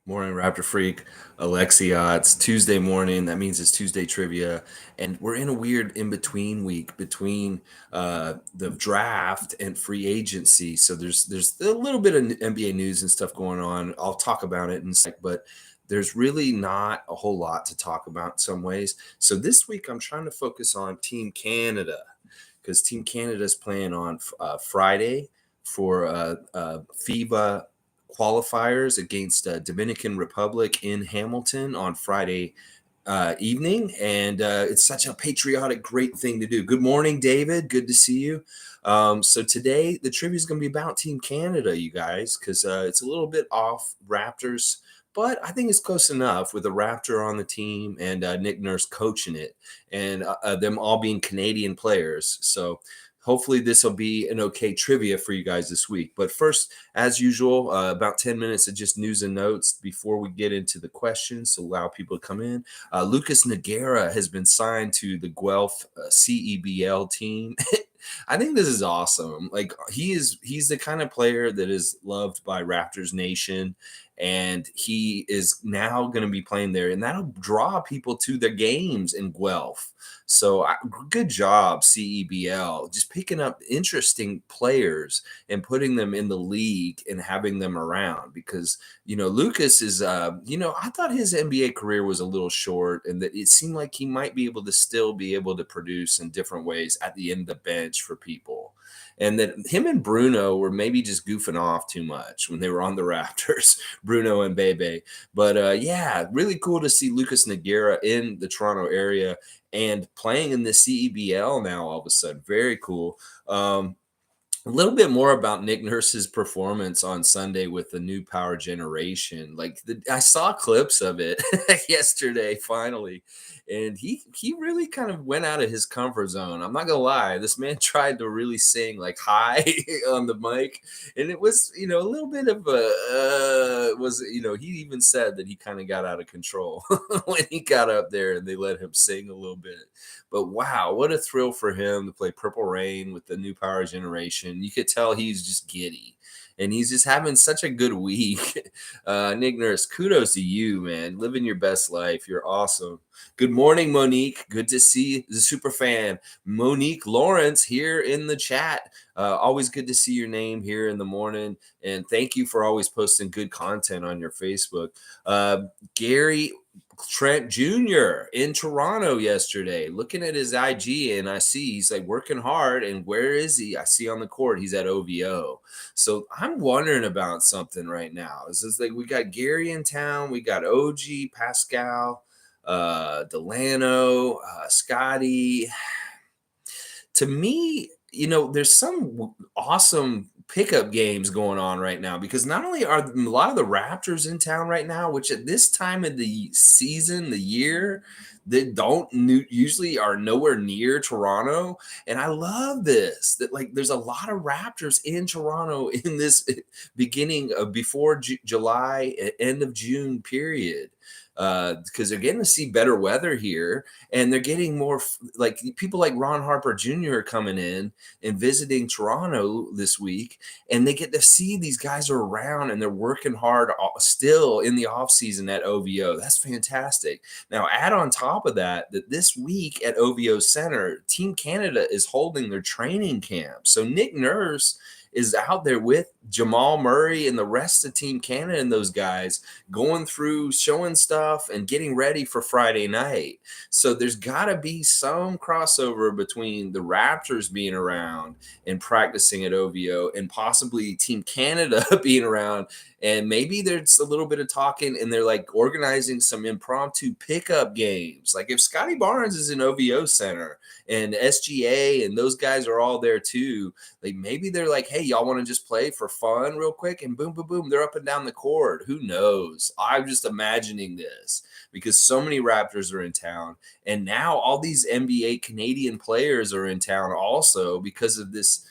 Morning, Raptor Freak, Alexiot. It's Tuesday morning. That means it's Tuesday trivia, and we're in a weird in-between week between the draft and free agency. So there's a little bit of NBA news and stuff going on. I'll talk about it in a sec, but there's really not a whole lot to talk about in some ways. So this week I'm trying to focus on Team Canada because Team Canada is playing on Friday for FIBA qualifiers against Dominican Republic in Hamilton on Friday evening, and it's such a patriotic, great thing to do. Good morning, David. Good to see you. So today the trivia is going to be about Team Canada, you guys, because it's a little bit off Raptors, but I think it's close enough with a Raptor on the team and Nick Nurse coaching it, and them all being Canadian players. So hopefully this will be an okay trivia for you guys this week. But first, as usual, about 10 minutes of just news and notes before we get into the questions to allow people to come in. Lucas Naguera has been signed to the Guelph Cebl team. I think this is awesome. Like he's the kind of player that is loved by Raptors Nation, and he is now going to be playing there, and that'll draw people to their games in Guelph. So good job, Cebl, just picking up interesting players and putting them in the league and having them around because, Lucas is, I thought his NBA career was a little short and that it seemed like he might be able to still be able to produce in different ways at the end of the bench for people. And that him and Bruno were maybe just goofing off too much when they were on the Raptors, Bruno and Bebe. But yeah, really cool to see Lucas Naguera in the Toronto area and playing in the Cebl now all of a sudden. Very cool. A little bit more about Nick Nurse's performance on Sunday with the new power generation. I saw clips of it yesterday, finally, and he really kind of went out of his comfort zone. I'm not gonna lie, this man tried to really sing like high on the mic, and it was a little bit of he even said that he kind of got out of control when he got up there and they let him sing a little bit. But wow, what a thrill for him to play Purple Rain with the new power generation. You could tell he's just giddy. And he's just having such a good week. Nick Nurse, kudos to you, man. Living your best life. You're awesome. Good morning, Monique. Good to see the super fan, Monique Lawrence, here in the chat. Always good to see your name here in the morning. And thank you for always posting good content on your Facebook. Gary Trent Jr. in Toronto yesterday, looking at his IG, and I see he's like working hard. And where is he? I see on the court he's at OVO. So I'm wondering about something right now. This is like we got Gary in town, we got OG, Pascal, Delano, Scotty. To me, there's some awesome pickup games going on right now because not only are a lot of the Raptors in town right now, which at this time of the season, the year, they don't usually are nowhere near Toronto. And I love this, that like there's a lot of Raptors in Toronto in this beginning of before July, end of June period. Because they're getting to see better weather here, and they're getting more like people like Ron Harper Jr. are coming in and visiting Toronto this week, and they get to see these guys are around and they're working hard still in the off season at OVO. That's fantastic. Now, add on top of that this week at OVO Center, Team Canada is holding their training camp. So Nick Nurse is out there with Jamal Murray and the rest of Team Canada and those guys going through, showing stuff and getting ready for Friday night. So there's got to be some crossover between the Raptors being around and practicing at OVO and possibly Team Canada being around. And maybe there's a little bit of talking and they're like organizing some impromptu pickup games. Like if Scotty Barnes is in OVO Center and SGA and those guys are all there too, like maybe they're like, hey, y'all want to just play for fun real quick? And boom, boom, boom, they're up and down the court. Who knows? I'm just imagining this because so many Raptors are in town. And now all these NBA Canadian players are in town also because of this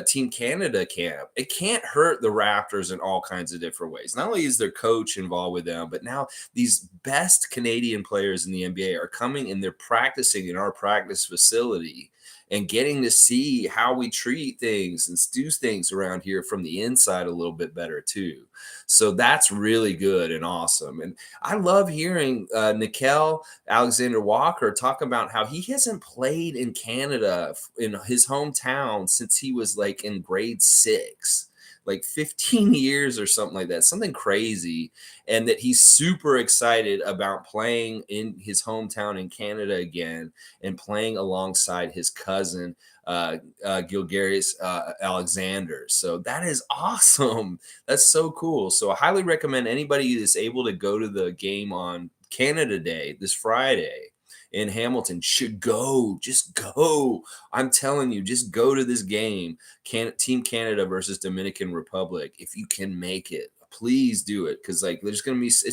Team Canada camp. It can't hurt the Raptors in all kinds of different ways. Not only is their coach involved with them, but now these best Canadian players in the NBA are coming and they're practicing in our practice facility. and getting to see how we treat things and do things around here from the inside a little bit better too. So that's really good and awesome. And I love hearing Nickel Alexander Walker talk about how he hasn't played in Canada in his hometown since he was like in grade 6, like 15 years or something like that, something crazy. And that he's super excited about playing in his hometown in Canada again and playing alongside his cousin, Gilgaris Alexander. So that is awesome. That's so cool. So I highly recommend anybody that's able to go to the game on Canada Day this Friday in Hamilton should go. Just go. I'm telling you, just go to this game. Team Canada versus Dominican Republic. If you can make it, please do it, because like it's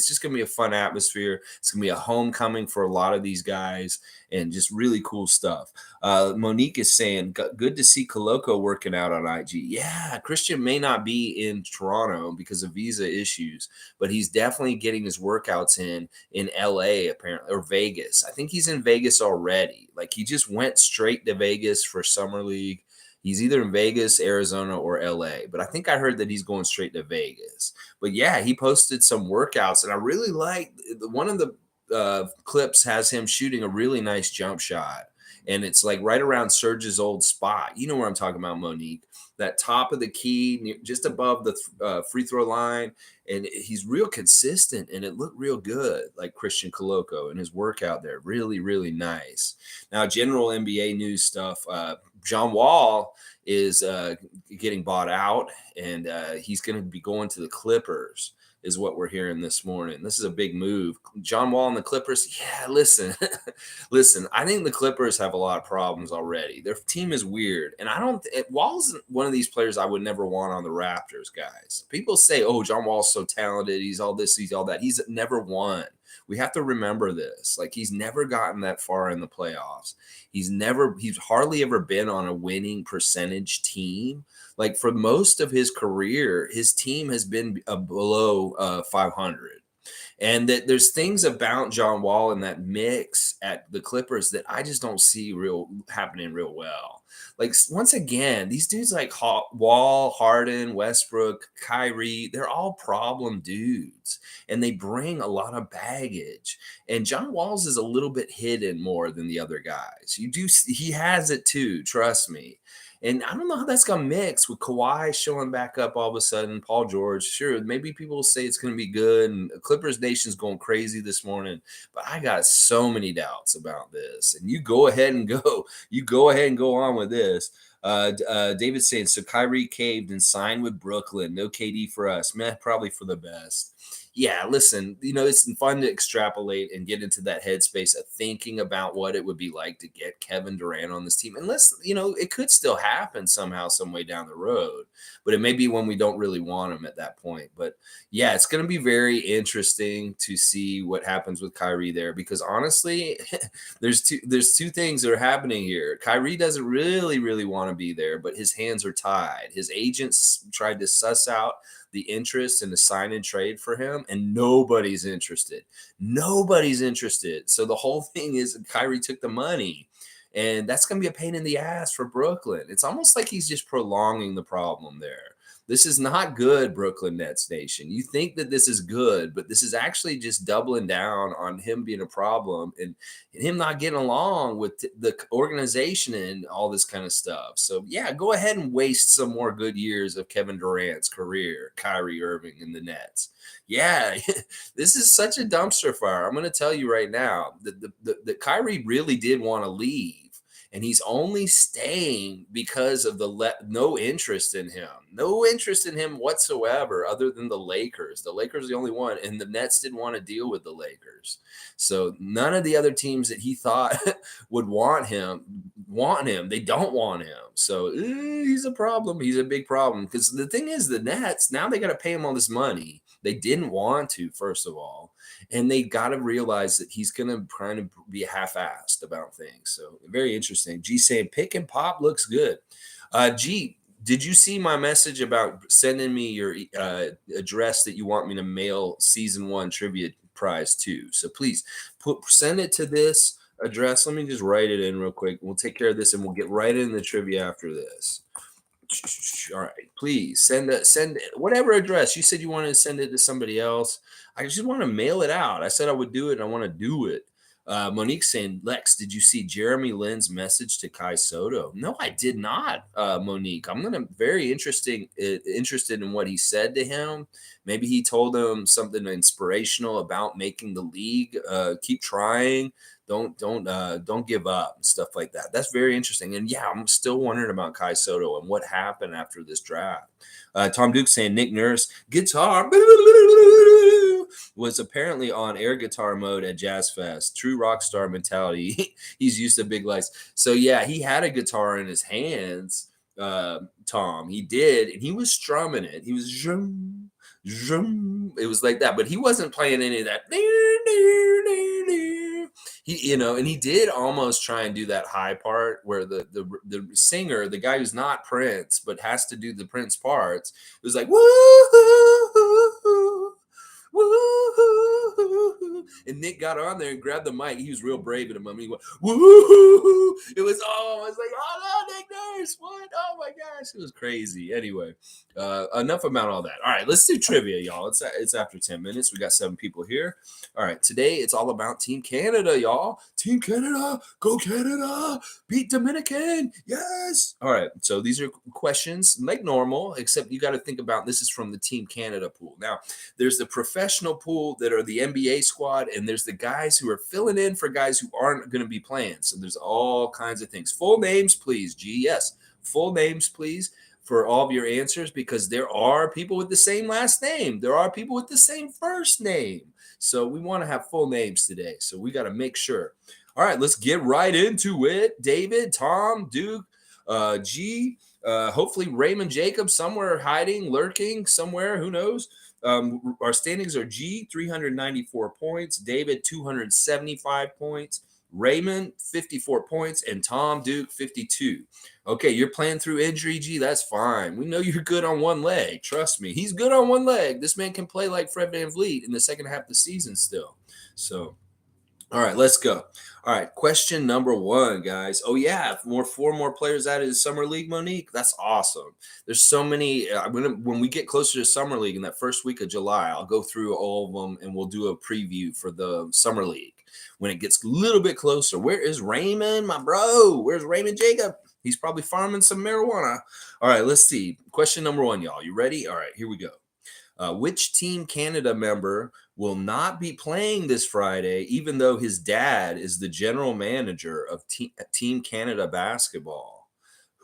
just gonna be a fun atmosphere. It's gonna be a homecoming for a lot of these guys, and just really cool stuff. Monique is saying, good to see Coloco working out on IG. Yeah, Christian may not be in Toronto because of visa issues, but he's definitely getting his workouts in LA apparently, or Vegas. I think he's in Vegas already. Like he just went straight to Vegas for summer league. He's either in Vegas, Arizona, or LA, but I think I heard that he's going straight to Vegas. But yeah, he posted some workouts, and I really like one of the clips has him shooting a really nice jump shot, and it's like right around Serge's old spot. You know where I'm talking about, Monique? That top of the key, just above the free throw line, and he's real consistent, and it looked real good, like Christian Coloco and his workout there. Really, really nice. Now, general NBA news stuff. John Wall is getting bought out, and he's going to be going to the Clippers, is what we're hearing this morning. This is a big move. John Wall and the Clippers. Yeah, listen, listen. I think the Clippers have a lot of problems already. Their team is weird, and Wall's one of these players I would never want on the Raptors, guys. People say, "Oh, John Wall's so talented. He's all this, he's all that." He's never won. We have to remember this. Like, he's never gotten that far in the playoffs. He's hardly ever been on a winning percentage team. Like, for most of his career, his team has been below 500. And that there's things about John Wall in that mix at the Clippers that I just don't see happening real well. Like, once again, these dudes like Wall, Harden, Westbrook, Kyrie, they're all problem dudes, and they bring a lot of baggage. And John Wall's is a little bit hidden more than the other guys. He has it too, trust me. And I don't know how that's going to mix with Kawhi showing back up all of a sudden. Paul George, sure, maybe people will say it's going to be good. And Clippers Nation's going crazy this morning. But I got so many doubts about this. And you go ahead and go. You go ahead and go on with this. David saying, so Kyrie caved and signed with Brooklyn. No KD for us. Man, probably for the best. Yeah, listen, it's fun to extrapolate and get into that headspace of thinking about what it would be like to get Kevin Durant on this team. Unless, it could still happen somehow, some way down the road, but it may be when we don't really want him at that point. But yeah, it's going to be very interesting to see what happens with Kyrie there, because honestly, there's two things that are happening here. Kyrie doesn't really want to be there, but his hands are tied. His agents tried to suss out the interest in the sign and trade for him, and nobody's interested. Nobody's interested. So the whole thing is Kyrie took the money, and that's going to be a pain in the ass for Brooklyn. It's almost like he's just prolonging the problem there. This is not good, Brooklyn Nets Nation. You think that this is good, but this is actually just doubling down on him being a problem and him not getting along with the organization and all this kind of stuff. So, yeah, go ahead and waste some more good years of Kevin Durant's career, Kyrie Irving and the Nets. Yeah, this is such a dumpster fire. I'm going to tell you right now that Kyrie really did want to leave. And he's only staying because of no interest in him whatsoever, other than the Lakers. The Lakers are the only one, and the Nets didn't want to deal with the Lakers. So none of the other teams that he thought would want him. They don't want him. So he's a problem. He's a big problem, because the thing is, the Nets, now they got to pay him all this money. They didn't want to, first of all. And they got to realize that he's going to kind of be half-assed about things. So very interesting. G saying pick and pop looks good. G, did you see my message about sending me your address that you want me to mail season 1 trivia prize to? So please send it to this address? Let me just write it in real quick. We'll take care of this and we'll get right into the trivia after this. All right, please send whatever address you said you wanted to send it to somebody else. I just want to mail it out. I said I would do it. And I want to do it. Monique saying, Lex, did you see Jeremy Lin's message to Kai Soto? No, I did not. Monique, I'm gonna very interested in what he said to him. Maybe he told him something inspirational about making the league. Keep trying. Don't give up and stuff like that. That's very interesting. And yeah, I'm still wondering about Kai Soto and what happened after this draft. Tom Duke saying Nick Nurse guitar was apparently on air guitar mode at Jazz Fest. True rock star mentality. He's used to big lights. So yeah, he had a guitar in his hands. Tom, he did, and he was strumming it. He was zoom, zoom. It was like that, but he wasn't playing any of that. He, and he did almost try and do that high part where the singer, the guy who's not Prince but has to do the Prince parts, it was like woo, woo, and Nick got on there and grabbed the mic. He was real brave in a moment. He went woo. It was like, oh no, Nick Nurse, what? Oh my gosh, it was crazy. Anyway, enough about all that. All right, let's do trivia, y'all. It's after 10 minutes. We got 7 people here. All right, today it's all about Team Canada, y'all. Team Canada, go Canada, beat Dominican, yes. All right, so these are questions like normal, except you got to think about this is from the Team Canada pool. Now, there's the professional pool that are the NBA squad, and there's the guys who are filling in for guys who aren't going to be playing. So there's all kinds of things. Full names, please, G. Yes, full names, please, for all of your answers, because there are people with the same last name. There are people with the same first name. So we want to have full names today. So we got to make sure. All right, let's get right into it. David, Tom, Duke, G, hopefully Raymond Jacobs somewhere hiding, lurking somewhere. Who knows? Our standings are G, 394 points. David, 275 points. Raymond, 54 points. And Tom, Duke, 52. Okay, you're playing through injury, G. That's fine. We know you're good on one leg. Trust me. He's good on one leg. This man can play like Fred VanVleet in the second half of the season still. So, all right, let's go. All right, question number 1, guys. Oh, yeah, 4 more players added to Summer League, Monique. That's awesome. There's so many. When we get closer to Summer League in that first week of July, I'll go through all of them, and we'll do a preview for the Summer League when it gets a little bit closer. Where is Raymond, my bro? Where's Raymond Jacob? He's probably farming some marijuana. All right, let's see. Question number 1, y'all. You ready? All right, here we go. Which Team Canada member will not be playing this Friday, even though his dad is the general manager of Team Canada basketball?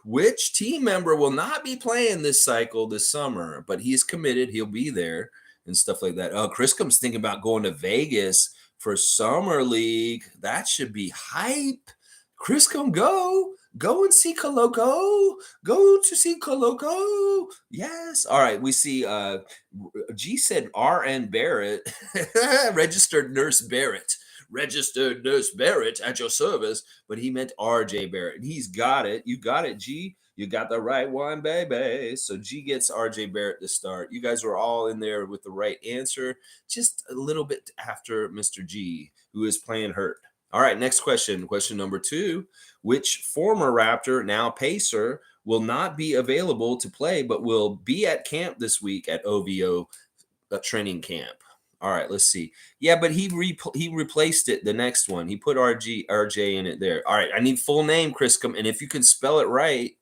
Which team member will not be playing this cycle this summer, but he's committed. He'll be there and stuff like that. Oh, Chris comes thinking about going to Vegas for Summer League. That should be hype. Chris, go and see Coloco. Go to see Coloco. Yes. All right. We see G said RN Barrett, registered nurse Barrett at your service, but he meant RJ Barrett. He's got it. You got it, G. You got the right one, baby. So G gets RJ Barrett to start. You guys were all in there with the right answer, just a little bit after Mr. G, who is playing hurt. All right, next question. Question number 2. Which former Raptor, now Pacer, will not be available to play but will be at camp this week at OVO training camp? All right, let's see. Yeah, but he replaced it, the next one. He put RJ in it there. All right, I need full name, Chris. And if you can spell it right,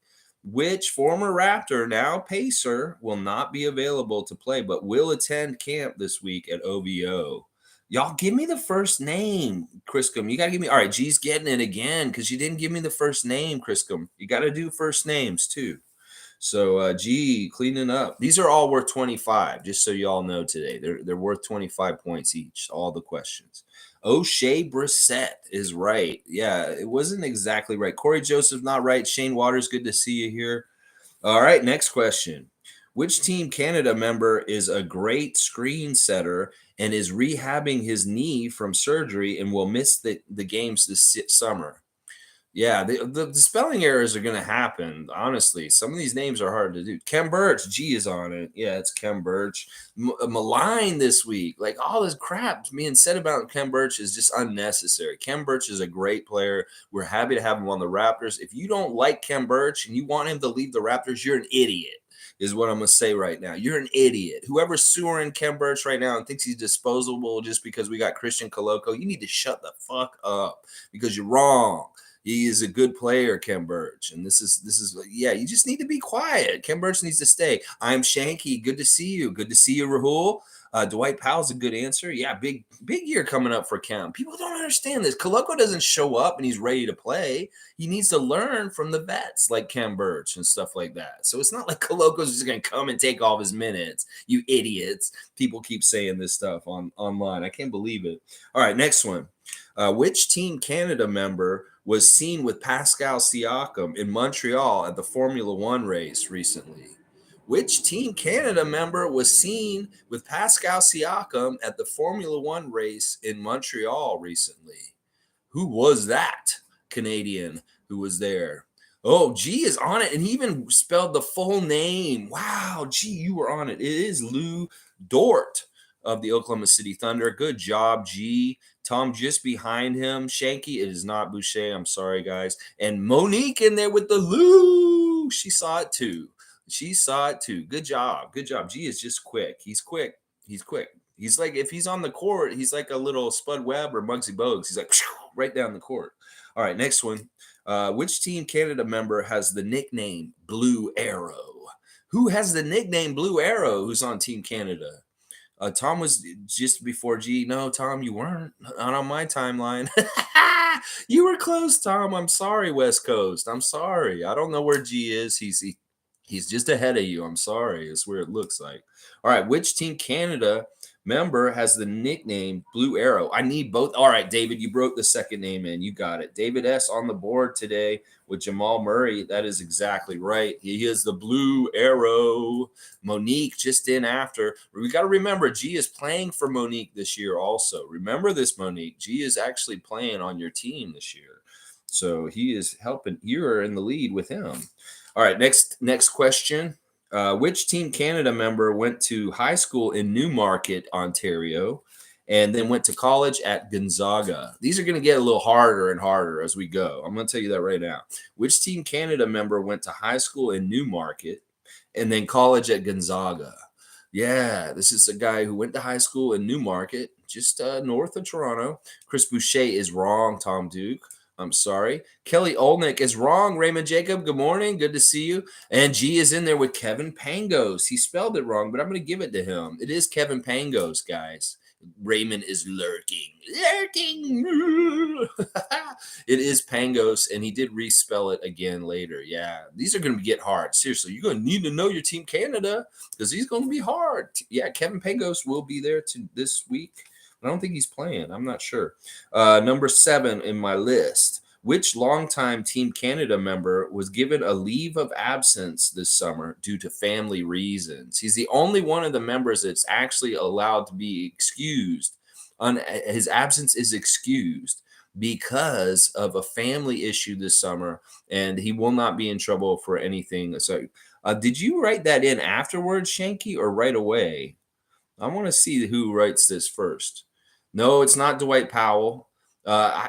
which former Raptor, now Pacer, will not be available to play but will attend camp this week at OVO? Y'all give me the first name, Chriscom. You got to give me. All right, G's getting it again because you didn't give me the first name, Chriscom. You got to do first names too. So G, cleaning up. These are all worth 25, just so y'all know today. They're worth 25 points each, all the questions. O'Shea Brissett is right. Yeah, it wasn't exactly right. Corey Joseph, not right. Shane Waters, good to see you here. All right, next question. Which Team Canada member is a great screen setter and is rehabbing his knee from surgery and will miss the games this summer? Yeah, the spelling errors are going to happen. Honestly, some of these names are hard to do. Kem Birch, G is on it. Yeah, it's Kem Birch. Malign this week. Like all this crap being said about Kem Birch is just unnecessary. Kem Birch is a great player. We're happy to have him on the Raptors. If you don't like Kem Birch and you want him to leave the Raptors, you're an idiot. Is what I'm gonna say right now. You're an idiot. Whoever's sewering Kem Birch right now and thinks he's disposable just because we got Christian Coloco, you need to shut the fuck up because you're wrong. He is a good player, Kem Birch. And this is yeah, you just need to be quiet. Kem Birch needs to stay. I'm Shanky. Good to see you. Good to see you, Rahul. Dwight Powell's a good answer. Yeah, big year coming up for Kem. People don't understand this. Coloco doesn't show up and he's ready to play. He needs to learn from the vets like Kem Birch and stuff like that. So it's not like Coloco's just going to come and take all of his minutes. You idiots. People keep saying this stuff online. I can't believe it. All right, next one. Which Team Canada member was seen with Pascal Siakam in Montreal at the Formula One race recently? Which Team Canada member was seen with Pascal Siakam at the Formula One race in Montreal recently? Who was that Canadian who was there? Oh, G is on it, and he even spelled the full name. Wow, G, you were on it. It is Lou Dort of the Oklahoma City Thunder. Good job, G. Tom just behind him. Shanky, it is not Boucher. I'm sorry, guys. And Monique in there with the Lou. She saw it too. She saw it too. Good job. Good job. G is just quick. He's quick. He's quick. He's like, if he's on the court, he's like a little Spud Webb or Muggsy Bogues. He's like right down the court. All right, next one. Which Team Canada member has the nickname Blue Arrow? Who has the nickname Blue Arrow who's on Team Canada? Tom was just before G. No, Tom, you weren't. Not on my timeline. You were close, Tom. I'm sorry, West Coast. I'm sorry. I don't know where G is. He's just ahead of you. I'm sorry. It's where it looks like. All right. Which Team Canada member has the nickname Blue Arrow? I need both. All right, David, you broke the second name in. You got it. David S. on the board today with Jamal Murray. That is exactly right. He is the Blue Arrow. Monique just in after. We got to remember, G is playing for Monique this year also. Remember this, Monique. G is actually playing on your team this year. So he is helping. You're in the lead with him. All right, next question. Which Team Canada member went to high school in Newmarket, Ontario, and then went to college at Gonzaga? These are going to get a little harder and harder as we go. I'm going to tell you that right now. Which Team Canada member went to high school in Newmarket and then college at Gonzaga? Yeah, this is a guy who went to high school in Newmarket, just north of Toronto. Chris Boucher is wrong, Tom Duke. I'm sorry. Kelly Olnick is wrong. Raymond Jacob, good morning. Good to see you. And G is in there with Kevin Pangos. He spelled it wrong, but I'm going to give it to him. It is Kevin Pangos, guys. Raymond is lurking. It is Pangos, and he did respell it again later. Yeah, these are going to get hard. Seriously, you're going to need to know your Team Canada because he's going to be hard. Yeah, Kevin Pangos will be there this week. I don't think he's playing. I'm not sure. Number 7 in my list. Which longtime Team Canada member was given a leave of absence this summer due to family reasons? He's the only one of the members that's actually allowed to be excused. His absence is excused because of a family issue this summer, and he will not be in trouble for anything. So, did you write that in afterwards, Shanky, or right away? I want to see who writes this first. No, it's not Dwight Powell. I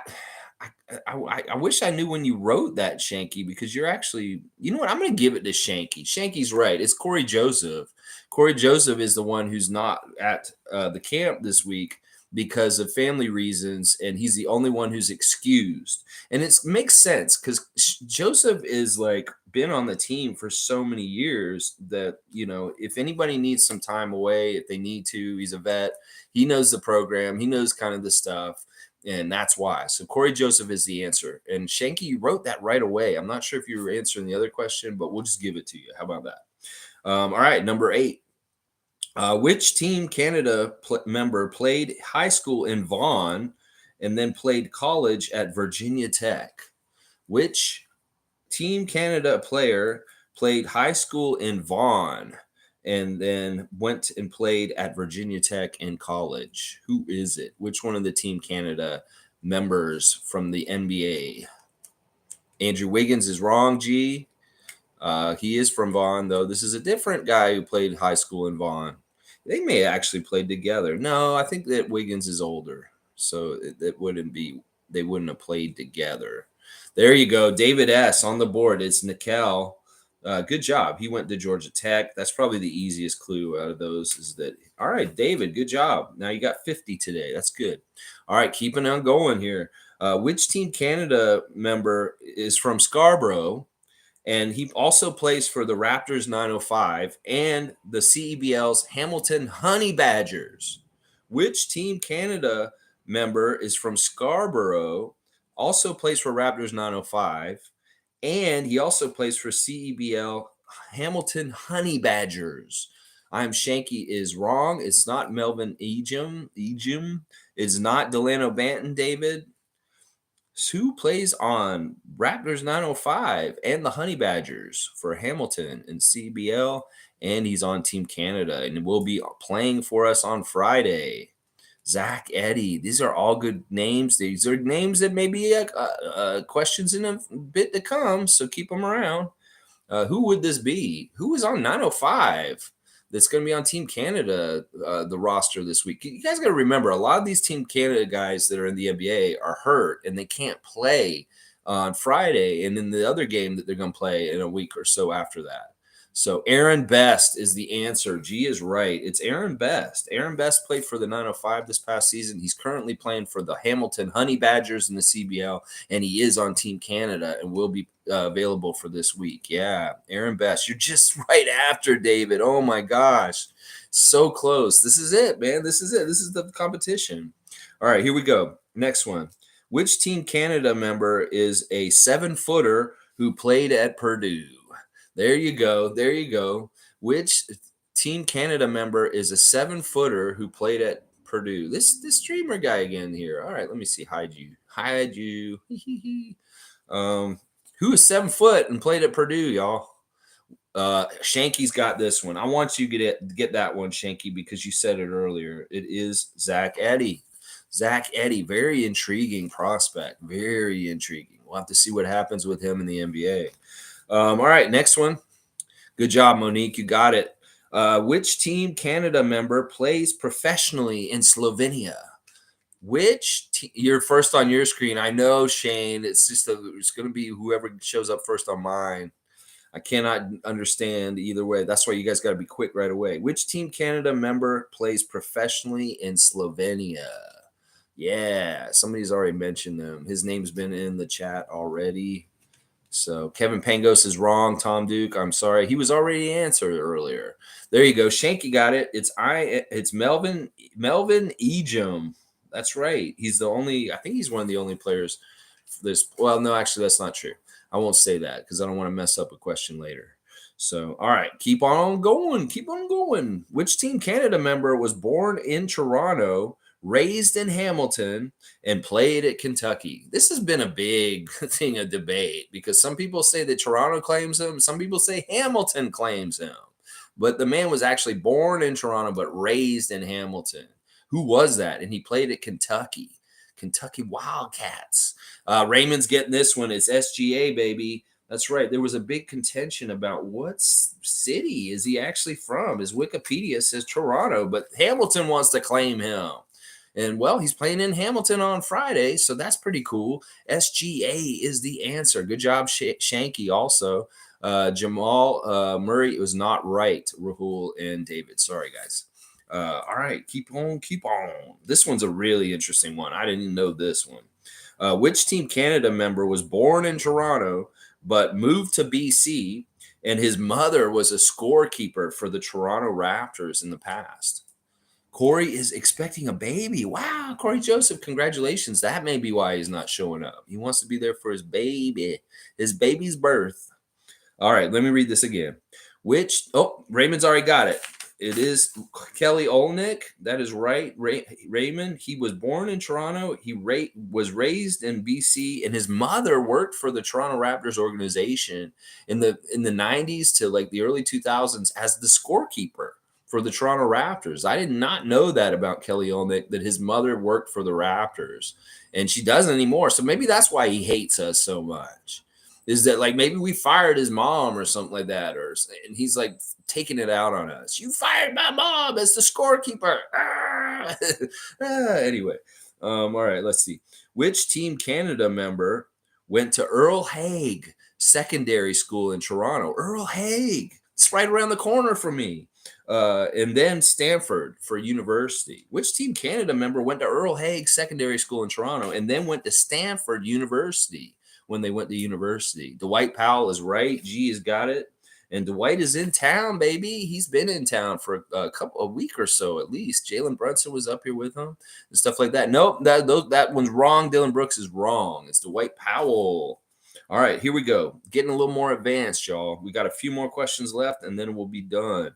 wish I knew when you wrote that, Shanky, because you're actually, you know what? I'm going to give it to Shanky. Shanky's right. It's Corey Joseph. Corey Joseph is the one who's not at the camp this week because of family reasons, and he's the only one who's excused. And it makes sense because Joseph is like been on the team for so many years that, you know, if anybody needs some time away, if they need to, he's a vet. He knows the program. He knows kind of the stuff. And that's why. So Corey Joseph is the answer. And Shanky, you wrote that right away. I'm not sure if you were answering the other question, but we'll just give it to you. How about that? All right, number 8. Which Team Canada member played high school in Vaughan and then played college at Virginia Tech? Which Team Canada player played high school in Vaughan and then went and played at Virginia Tech in college? Who is it? Which one of the Team Canada members from the NBA? Andrew Wiggins is wrong, G. He is from Vaughan, though. This is a different guy who played high school in Vaughan. They may actually played together. No, I think that Wiggins is older, so it wouldn't be. They wouldn't have played together. There you go, David S. on the board. It's Nikel. Good job. He went to Georgia Tech. That's probably the easiest clue out of those. Is that all right, David? Good job. Now you got 50 today. That's good. All right, keeping on going here. Which Team Canada member is from Scarborough? And he also plays for the Raptors 905 and the CEBL's Hamilton Honey Badgers. Which Team Canada member is from Scarborough, also plays for Raptors 905, and he also plays for CEBL Hamilton Honey Badgers? I'm Shanky is wrong. It's not Melvin Ejim. It's not Delano Banton, David. Who plays on Raptors 905 and the Honey Badgers for Hamilton and CBL, and he's on Team Canada and will be playing for us on Friday. Zach Eddy. These are all good names. These are names that may be questions in a bit to come, so keep them around. Who would this be? Who is on 905 that's going to be on Team Canada, the roster this week? You guys got to remember, a lot of these Team Canada guys that are in the NBA are hurt, and they can't play on Friday and in the other game that they're going to play in a week or so after that. So Aaron Best is the answer. G is right. It's Aaron Best. Aaron Best played for the 905 this past season. He's currently playing for the Hamilton Honey Badgers in the CBL, and he is on Team Canada and will be available for this week. Yeah, Aaron Best. You're just right after David. Oh, my gosh. So close. This is it, man. This is it. This is the competition. All right, here we go. Next one. Which Team Canada member is a 7-footer who played at Purdue? There you go. There you go. Which Team Canada member is a 7-footer who played at Purdue? This streamer guy again here. All right, let me see. Hide you. Who is 7 foot and played at Purdue, y'all? Shanky's got this one. I want you to get that one, Shanky, because you said it earlier. It is Zach Eddy. Zach Eddy, very intriguing prospect. Very intriguing. We'll have to see what happens with him in the NBA. All right, next one. Good job, Monique. You got it. Which Team Canada member plays professionally in Slovenia? You're first on your screen. I know, Shane. It's going to be whoever shows up first on mine. I cannot understand either way. That's why you guys got to be quick right away. Which Team Canada member plays professionally in Slovenia? Yeah, somebody's already mentioned them. His name's been in the chat already. So Kevin Pangos is wrong. Tom Duke, I'm sorry. He was already answered earlier. There you go. Shanky got it. It's Melvin Ejim. That's right. I think he's one of the only players for this. Well, no, actually, that's not true. I won't say that because I don't want to mess up a question later. So, all right, keep on going. Keep on going. Which Team Canada member was born in Toronto, raised in Hamilton, and played at Kentucky? This has been a big thing of debate because some people say that Toronto claims him. Some people say Hamilton claims him. But the man was actually born in Toronto but raised in Hamilton. Who was that? And he played at Kentucky Wildcats. Raymond's getting this one. It's SGA, baby. That's right. There was a big contention about what city is he actually from. His Wikipedia says Toronto, but Hamilton wants to claim him. And, well, he's playing in Hamilton on Friday, so that's pretty cool. SGA is the answer. Good job, Shanky, also. Jamal Murray was not right, Rahul and David. Sorry, guys. All right, keep on. This one's a really interesting one. I didn't know this one. Which Team Canada member was born in Toronto but moved to BC, and his mother was a scorekeeper for the Toronto Raptors in the past? Corey is expecting a baby. Wow, Corey Joseph, congratulations. That may be why he's not showing up. He wants to be there for his baby's birth. All right, let me read this again. Raymond's already got it. It is Kelly Olnick. That is right, Raymond. He was born in Toronto. He was raised in BC, and his mother worked for the Toronto Raptors organization in the 90s to like the early 2000s as the scorekeeper for the Toronto Raptors. I did not know that about Kelly Olnick, that his mother worked for the Raptors, and she doesn't anymore. So maybe that's why he hates us so much. Is that like maybe we fired his mom or something like that, and he's like taking it out on us. You fired my mom as the scorekeeper. Ah! Anyway, all right, let's see. Which Team Canada member went to Earl Hague Secondary School in Toronto? Earl Hague. It's right around the corner from me. And then Stanford for university. Which Team Canada member went to Earl Hague Secondary School in Toronto and then went to Stanford University when they went to university? Dwight Powell is right. G has got it. And Dwight is in town, baby. He's been in town for a week or so at least. Jalen Brunson was up here with him and stuff like that. Nope, that one's wrong. Dylan Brooks is wrong. It's Dwight Powell. All right, here we go. Getting a little more advanced, y'all. We got a few more questions left, and then we'll be done.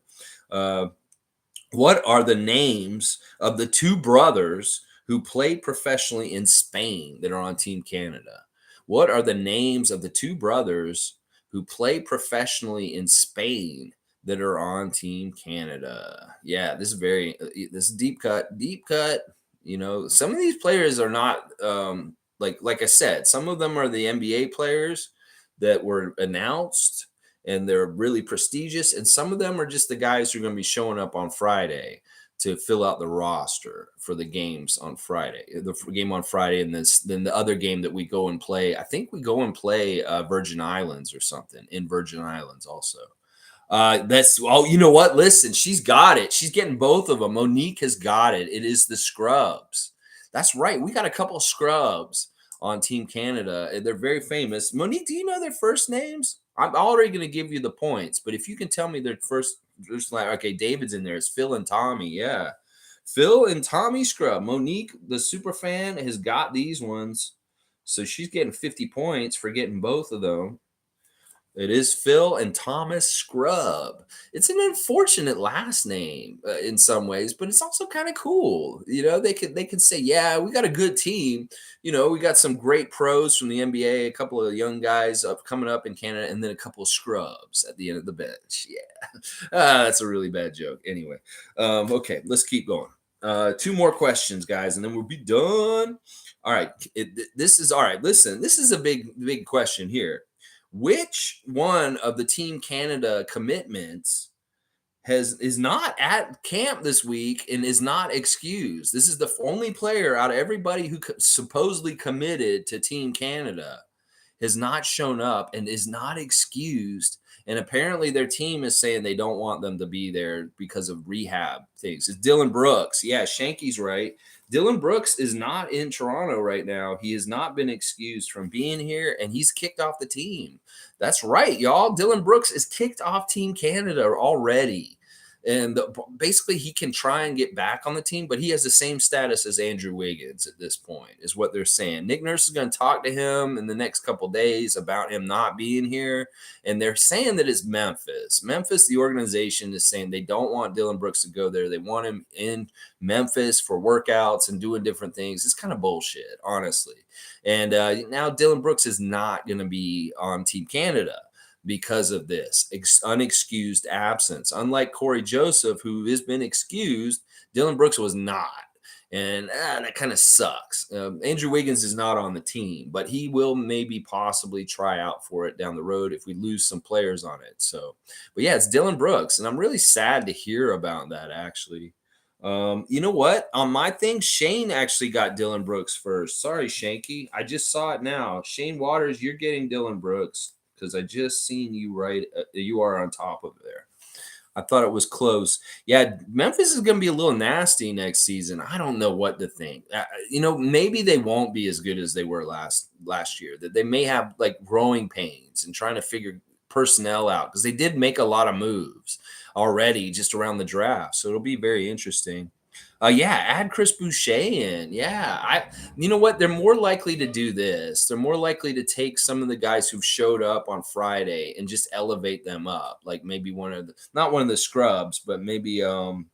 What are the names of the two brothers who played professionally in Spain that are on Team Canada? What are the names of the two brothers who play professionally in Spain that are on Team Canada? Yeah, this is deep cut. You know, some of these players are not like I said, some of them are the NBA players that were announced and they're really prestigious, and some of them are just the guys who are going to be showing up on Friday to fill out the roster for the games on Friday. The game on Friday, and then the other game that we go and play. I think we go and play Virgin Islands or something in Virgin Islands also. You know what? Listen, she's got it. She's getting both of them. Monique has got it. It is the scrubs. That's right. We got a couple of scrubs on Team Canada, and they're very famous. Monique, do you know their first names? I'm already going to give you the points, but if you can tell me their first, okay, David's in there. It's Phil and Tommy. Yeah. Phil and Tommy Scrub. Monique, the super fan, has got these ones. So she's getting 50 points for getting both of them. It is Phil and Thomas Scrub. It's an unfortunate last name in some ways, but it's also kind of cool. You know, they could say, yeah, we got a good team. You know, we got some great pros from the NBA, a couple of young guys coming up in Canada, and then a couple of scrubs at the end of the bench. Yeah, that's a really bad joke. Anyway, okay, let's keep going. Two more questions, guys, and then we'll be done. All right, this is all right. Listen, this is a big question here. Which one of the Team Canada commitments is not at camp this week and is not excused? This is the only player out of everybody who supposedly committed to Team Canada has not shown up and is not excused. And apparently their team is saying they don't want them to be there because of rehab things. It's Dylan Brooks. Yeah, Shanky's right. Dylan Brooks is not in Toronto right now. He has not been excused from being here, and he's kicked off the team. That's right, y'all. Dylan Brooks is kicked off Team Canada already. And basically, he can try and get back on the team, but he has the same status as Andrew Wiggins at this point, is what they're saying. Nick Nurse is going to talk to him in the next couple of days about him not being here, and they're saying that it's Memphis. Memphis, the organization, is saying they don't want Dylan Brooks to go there. They want him in Memphis for workouts and doing different things. It's kind of bullshit, honestly. And now Dylan Brooks is not going to be on Team Canada because of this unexcused absence. Unlike Corey Joseph, who has been excused, Dylan Brooks was not. And that kind of sucks. Andrew Wiggins is not on the team, but he will maybe possibly try out for it down the road if we lose some players on it. So, but yeah, it's Dylan Brooks. And I'm really sad to hear about that, actually. You know what? On my thing, Shane actually got Dylan Brooks first. Sorry, Shanky. I just saw it now. Shane Waters, you're getting Dylan Brooks, because I just seen you right. You are on top of there. I thought it was close. Yeah, Memphis is going to be a little nasty next season. I don't know what to think. You know, maybe they won't be as good as they were last year. That they may have like growing pains and trying to figure personnel out, because they did make a lot of moves already just around the draft. So it'll be very interesting. Yeah, add Chris Boucher in. Yeah, you know what? They're more likely to do this. They're more likely to take some of the guys who've showed up on Friday and just elevate them up. Like maybe not one of the scrubs, but maybe you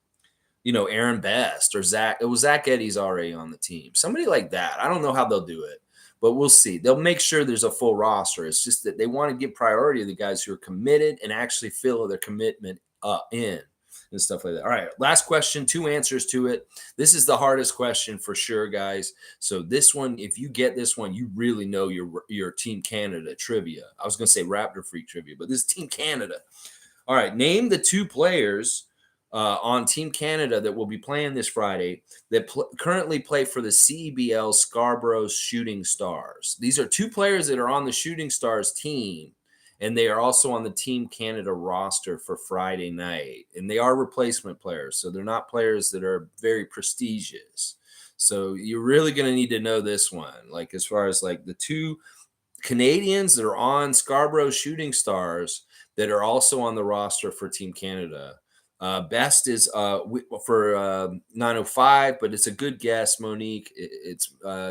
know, Aaron Best or Zach. It was Zach Eddy's already on the team. Somebody like that. I don't know how they'll do it, but we'll see. They'll make sure there's a full roster. It's just that they want to give priority to the guys who are committed and actually fill their commitment in. and stuff like that. All right, last question, 2 answers to it. This is the hardest question for sure, guys. So this one, if you get this one, you really know your Team Canada trivia. I was going to say Raptor Freak trivia, but this is Team Canada. All right, name the 2 players on Team Canada that will be playing this Friday that currently play for the CEBL Scarborough Shooting Stars. These are 2 players that are on the Shooting Stars team, and they are also on the Team Canada roster for Friday night. And they are replacement players, so they're not players that are very prestigious. So you're really going to need to know this one. Like as far as like the 2 Canadians that are on Scarborough Shooting Stars that are also on the roster for Team Canada. Best is for 905, but it's a good guess, Monique.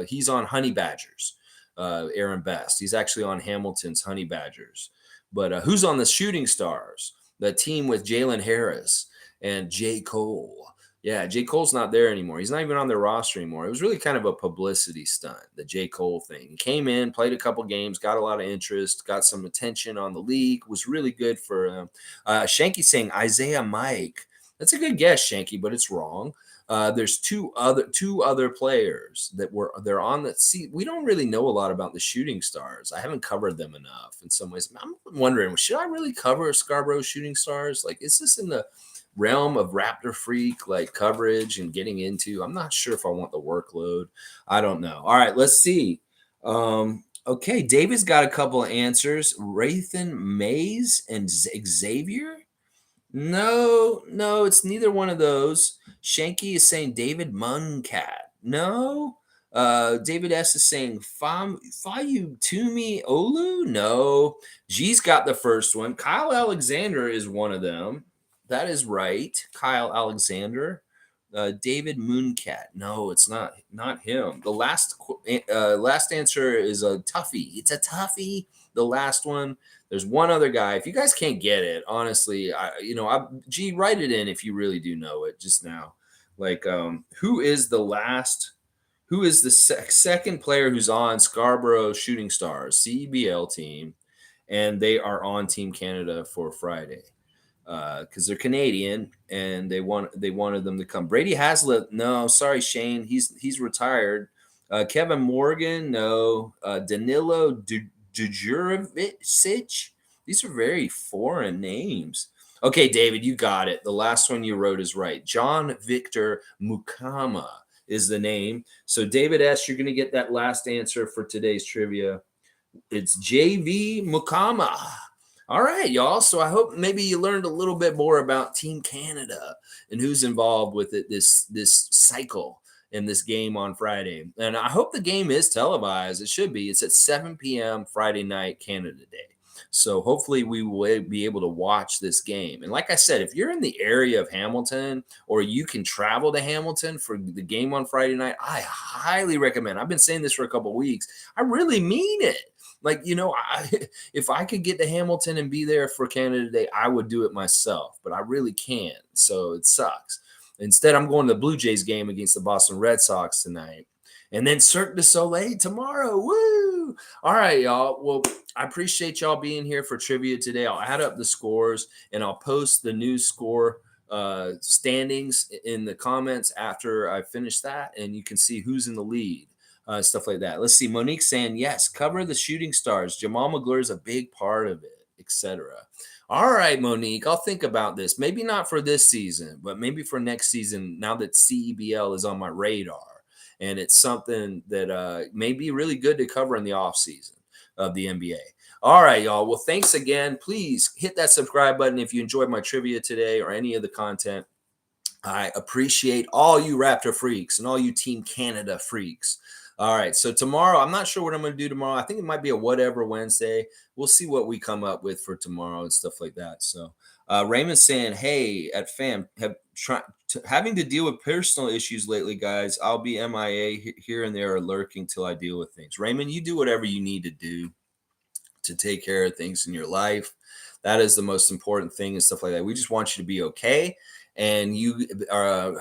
He's on Honey Badgers. Aaron Best. He's actually on Hamilton's Honey Badgers. But who's on the Shooting Stars? The team with Jalen Harris and J. Cole. Yeah, J. Cole's not there anymore. He's not even on their roster anymore. It was really kind of a publicity stunt, the J. Cole thing. He came in, played a couple games, got a lot of interest, got some attention on the league, was really good for him. Shanky saying Isaiah Mike. That's a good guess, Shanky, but it's wrong. There's two other players they're on the see. We don't really know a lot about the Shooting Stars. I haven't covered them enough in some ways. I'm wondering, should I really cover Scarborough Shooting Stars? Like, is this in the realm of Raptor Freak like coverage and getting into? I'm not sure if I want the workload. I don't know. All right, let's see. Okay, David's got a couple of answers. Rathan Mays and Xavier. No, it's neither one of those. Shanky is saying David Muncat. No. David S is saying Fayu Tumi Olu. No. G's got the first one. Kyle Alexander is one of them. That is right. Kyle Alexander. David Mooncat. No, it's not him. The last answer is a toughie. It's a toughie. The last one. There's one other guy. If you guys can't get it, honestly, G, write it in if you really do know it just now. Like, who is the second player who's on Scarborough Shooting Stars CEBL team, and they are on Team Canada for Friday because they're Canadian and they wanted them to come. Brady Haslett, no, sorry Shane, he's retired. Kevin Morgan, no. Danilo Djurjevic. These are very foreign names. Okay, David, you got it. The last one you wrote is right. John Victor Mukama is the name. So, David S., you're going to get that last answer for today's trivia. It's JV Mukama. All right, y'all. So I hope maybe you learned a little bit more about Team Canada and who's involved with it this cycle in this game on Friday. And I hope the game is televised. It should be. It's at 7 p.m. Friday night, Canada Day. So hopefully we will be able to watch this game. And like I said, if you're in the area of Hamilton or you can travel to Hamilton for the game on Friday night, I highly recommend. I've been saying this for a couple of weeks. I really mean it. Like, if I could get to Hamilton and be there for Canada Day, I would do it myself, but I really can't. So it sucks. Instead, I'm going to the Blue Jays game against the Boston Red Sox tonight. And then Cirque du Soleil tomorrow. Woo! All right, y'all. Well, I appreciate y'all being here for trivia today. I'll add up the scores, and I'll post the new score standings in the comments after I finish that, and you can see who's in the lead. Stuff like that. Let's see. Monique saying, yes, cover the Shooting Stars. Jamal McGlure is a big part of it, etc. All right, Monique, I'll think about this. Maybe not for this season, but maybe for next season now that CEBL is on my radar. And it's something that may be really good to cover in the offseason of the NBA. All right, y'all. Well, thanks again. Please hit that subscribe button if you enjoyed my trivia today or any of the content. I appreciate all you Raptor freaks and all you Team Canada freaks. All right, so tomorrow, I'm not sure what I'm going to do tomorrow. I think it might be a whatever Wednesday. We'll see what we come up with for tomorrow and stuff like that. So Raymond's saying, hey, at fam, having to deal with personal issues lately, guys. I'll be MIA here and there or lurking till I deal with things. Raymond, you do whatever you need to do to take care of things in your life. That is the most important thing and stuff like that. We just want you to be okay. And you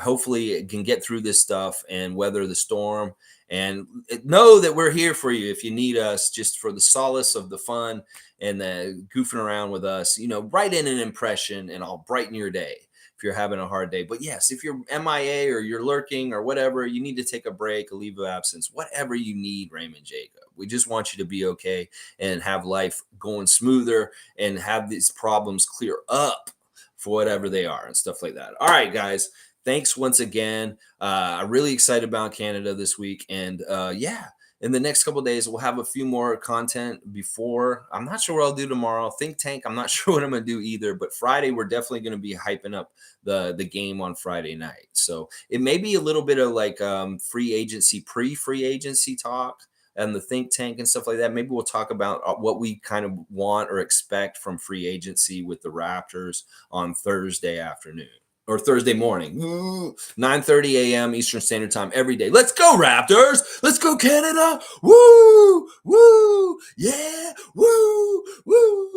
hopefully can get through this stuff and weather the storm. And know that we're here for you if you need us, just for the solace of the fun and the goofing around with us. Write in an impression and I'll brighten your day. If if you're having a hard day. But yes, if you're MIA or you're lurking or whatever, you need to take a break, a leave of absence, whatever you need, Raymond Jacob. We just want you to be okay and have life going smoother and have these problems clear up for whatever they are and stuff like that. All right, guys. Thanks once again. I'm really excited about Canada this week. And yeah, in the next couple of days, we'll have a few more content before. I'm not sure what I'll do tomorrow. Think Tank, I'm not sure what I'm going to do either. But Friday, we're definitely going to be hyping up the game on Friday night. So it may be a little bit of like free agency, pre-free agency talk and the think tank and stuff like that. Maybe we'll talk about what we kind of want or expect from free agency with the Raptors on Thursday afternoon or Thursday morning, 9:30 a.m. Eastern Standard Time every day. Let's go, Raptors. Let's go, Canada. Woo, woo, yeah, woo, woo.